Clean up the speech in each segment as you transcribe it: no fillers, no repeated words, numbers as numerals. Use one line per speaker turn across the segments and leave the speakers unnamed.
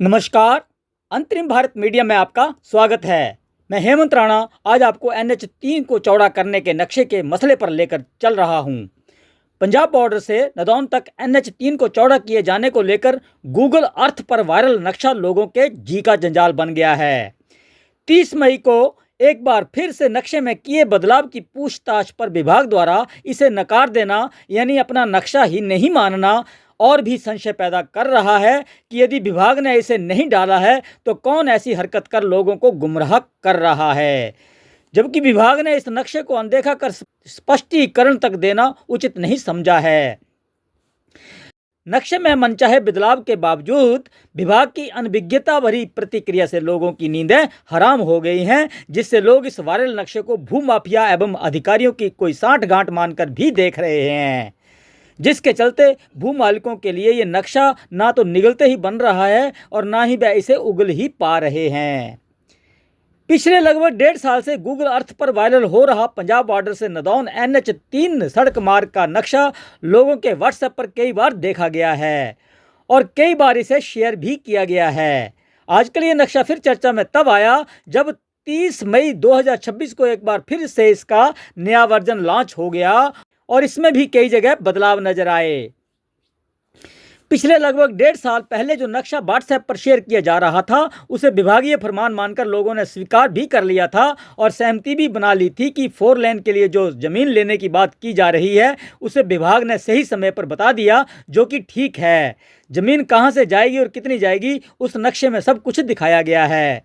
नमस्कार। अंतरिम भारत मीडिया में आपका स्वागत है। मैं हेमंत राणा आज आपको NH3 को चौड़ा करने के नक्शे के मसले पर लेकर चल रहा हूं। पंजाब बॉर्डर से नदौन तक NH3 को चौड़ा किए जाने को लेकर गूगल अर्थ पर वायरल नक्शा लोगों के जी का जंजाल बन गया है। 30 मई को एक बार फिर से नक्शे में किए बदलाव की पूछताछ पर विभाग द्वारा इसे नकार देना यानी अपना नक्शा ही नहीं मानना और भी संशय पैदा कर रहा है कि यदि विभाग ने इसे नहीं डाला है तो कौन ऐसी हरकत कर लोगों को गुमराह कर रहा है, जबकि विभाग ने इस नक्शे को अनदेखा कर स्पष्टीकरण तक देना उचित नहीं समझा है। नक्शे में मनचाहे बदलाव के बावजूद विभाग की अनभिज्ञता भरी प्रतिक्रिया से लोगों की नींदें हराम हो गई हैं, जिससे लोग इस वायरल नक्शे को भूमाफिया एवं अधिकारियों की कोई सांठगांठ मानकर भी देख रहे हैं, जिसके चलते भू मालिकों के लिए ये नक्शा ना तो निगलते ही बन रहा है और ना ही वह इसे उगल ही पा रहे हैं। पिछले लगभग 1.5 साल से गूगल अर्थ पर वायरल हो रहा पंजाब बॉर्डर से नदौन NH3 सड़क मार्ग का नक्शा लोगों के व्हाट्सएप पर कई बार देखा गया है और कई बार इसे शेयर भी किया गया है। आजकल ये नक्शा फिर चर्चा में तब आया जब 30 मई 2026 को एक बार फिर से इसका नया वर्जन लॉन्च हो गया और इसमें भी कई जगह बदलाव नजर आए। पिछले लगभग 1.5 साल पहले जो नक्शा व्हाट्सएप पर शेयर किया जा रहा था उसे विभागीय फरमान मानकर लोगों ने स्वीकार भी कर लिया था और सहमति भी बना ली थी कि 4 लेन के लिए जो जमीन लेने की बात की जा रही है उसे विभाग ने सही समय पर बता दिया, जो कि ठीक है। जमीन कहां से जाएगी और कितनी जाएगी उस नक्शे में सब कुछ दिखाया गया है।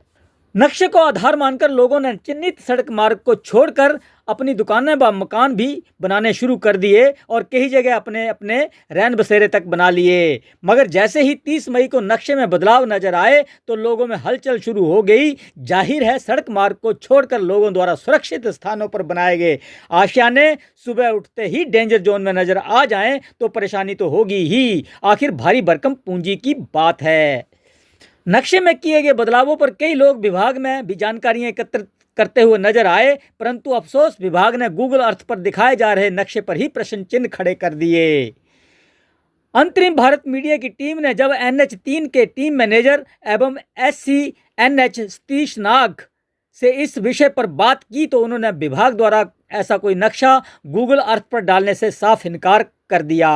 नक्शे को आधार मानकर लोगों ने चिन्हित सड़क मार्ग को छोड़कर अपनी दुकानें व मकान भी बनाने शुरू कर दिए और कई जगह अपने अपने रैन बसेरे तक बना लिए। मगर जैसे ही 30 मई को नक्शे में बदलाव नजर आए तो लोगों में हलचल शुरू हो गई। जाहिर है सड़क मार्ग को छोड़कर लोगों द्वारा सुरक्षित स्थानों पर बनाए गए आशियाने सुबह उठते ही डेंजर जोन में नजर आ जाएं तो परेशानी तो होगी ही, आखिर भारी भरकम पूंजी की बात है। नक्शे में किए गए बदलावों पर कई लोग विभाग में भी जानकारियां एकत्रित करते हुए नजर आए, परंतु अफसोस विभाग ने गूगल अर्थ पर दिखाए जा रहे नक्शे पर ही प्रश्न चिन्ह खड़े कर दिए। अंतरिम भारत मीडिया की टीम ने जब NH3 के टीम मैनेजर एवं SCNH सतीश नाग से इस विषय पर बात की तो उन्होंने विभाग द्वारा ऐसा कोई नक्शा गूगल अर्थ पर डालने से साफ इनकार कर दिया।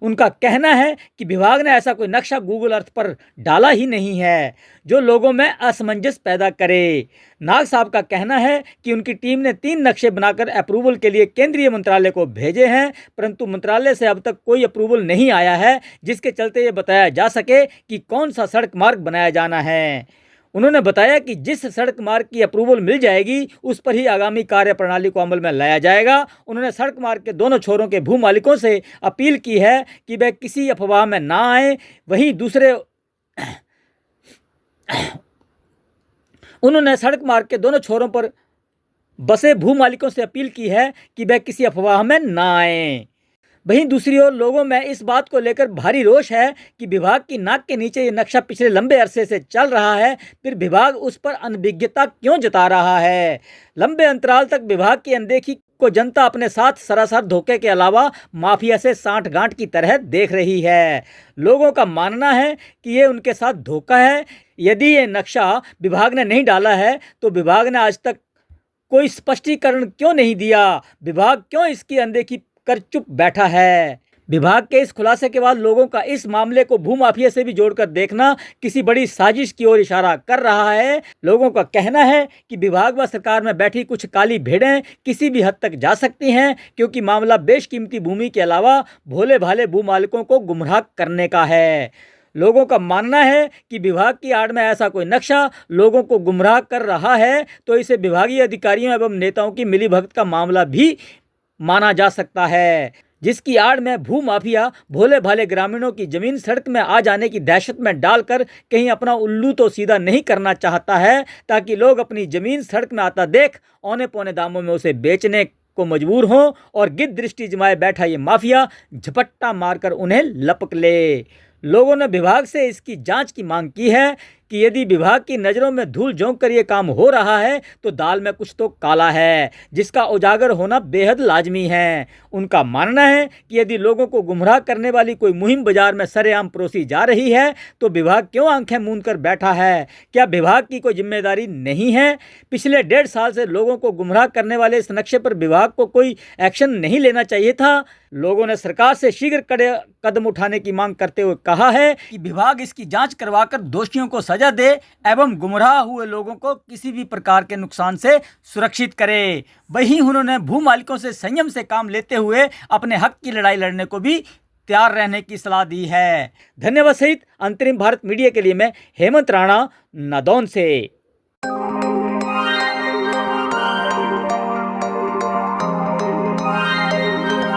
उनका कहना है कि विभाग ने ऐसा कोई नक्शा गूगल अर्थ पर डाला ही नहीं है जो लोगों में असमंजस पैदा करे। नाग साहब का कहना है कि उनकी टीम ने 3 नक्शे बनाकर अप्रूवल के लिए केंद्रीय मंत्रालय को भेजे हैं, परंतु मंत्रालय से अब तक कोई अप्रूवल नहीं आया है, जिसके चलते ये बताया जा सके कि कौन सा सड़क मार्ग बनाया जाना है। उन्होंने बताया कि जिस सड़क मार्ग की अप्रूवल मिल जाएगी उस पर ही आगामी कार्यप्रणाली को अमल में लाया जाएगा। उन्होंने सड़क मार्ग के दोनों छोरों के भू मालिकों से अपील की है कि वह किसी अफवाह में ना आए। वहीं दूसरे उन्होंने सड़क मार्ग के दोनों छोरों पर बसे भू मालिकों से अपील की है कि वह किसी अफवाह में ना आए। वहीं दूसरी ओर लोगों में इस बात को लेकर भारी रोष है कि विभाग की नाक के नीचे ये नक्शा पिछले लंबे अरसे से चल रहा है, फिर विभाग उस पर अनभिज्ञता क्यों जता रहा है। लंबे अंतराल तक विभाग की अनदेखी को जनता अपने साथ सरासर धोखे के अलावा माफिया से सांठगांठ की तरह देख रही है। लोगों का मानना है कि ये उनके साथ धोखा है। यदि ये नक्शा विभाग ने नहीं डाला है तो विभाग ने आज तक कोई स्पष्टीकरण क्यों नहीं दिया, विभाग क्यों इसकी अनदेखी कर चुप बैठा है। विभाग के इस खुलासे के बाद लोगों का इस मामले को भूमाफिया से भी जोड़कर देखना किसी बड़ी साजिश की ओर इशारा कर रहा है। लोगों का कहना है कि विभाग व सरकार में बैठी कुछ काली भेड़ें किसी भी हद तक जा सकती हैं, क्योंकि मामला बेशकीमती भूमि के अलावा भोले भाले भू मालिकों को गुमराह करने का है। लोगों का मानना है कि विभाग की आड़ में ऐसा कोई नक्शा लोगों को गुमराह कर रहा है तो इसे विभागीय अधिकारियों एवं नेताओं की मिलीभगत का मामला भी माना जा सकता है, जिसकी आड़ में भू माफिया भोले भाले ग्रामीणों की जमीन सड़क में आ जाने की दहशत में डालकर कहीं अपना उल्लू तो सीधा नहीं करना चाहता है, ताकि लोग अपनी जमीन सड़क में आता देख औने पौने दामों में उसे बेचने को मजबूर हों और गिद्ध दृष्टि जमाए बैठा ये माफिया झपट्टा मारकर उन्हें लपक ले। लोगों ने विभाग से इसकी जांच की मांग की है कि यदि विभाग की नज़रों में धूल झोंक कर ये काम हो रहा है तो दाल में कुछ तो काला है, जिसका उजागर होना बेहद लाजमी है। उनका मानना है कि यदि लोगों को गुमराह करने वाली कोई मुहिम बाजार में सरेआम परोसी जा रही है तो विभाग क्यों आंखें मूंद कर बैठा है? क्या विभाग की कोई जिम्मेदारी नहीं है? पिछले 1.5 साल से लोगों को गुमराह करने वाले इस नक्शे पर विभाग को कोई एक्शन नहीं लेना चाहिए था? लोगों ने सरकार से शीघ्र कड़े कदम उठाने की मांग करते हुए कहा है कि विभाग इसकी जांच करवाकर दोषियों को सजा दे एवं गुमराह हुए लोगों को किसी भी प्रकार के नुकसान से सुरक्षित करे। वहीं उन्होंने भू मालिकों से संयम से काम लेते हुए अपने हक की लड़ाई लड़ने को भी तैयार रहने की सलाह दी है। धन्यवाद सहित अंतरिम भारत मीडिया के लिए मैं हेमंत राणा, नादौन से।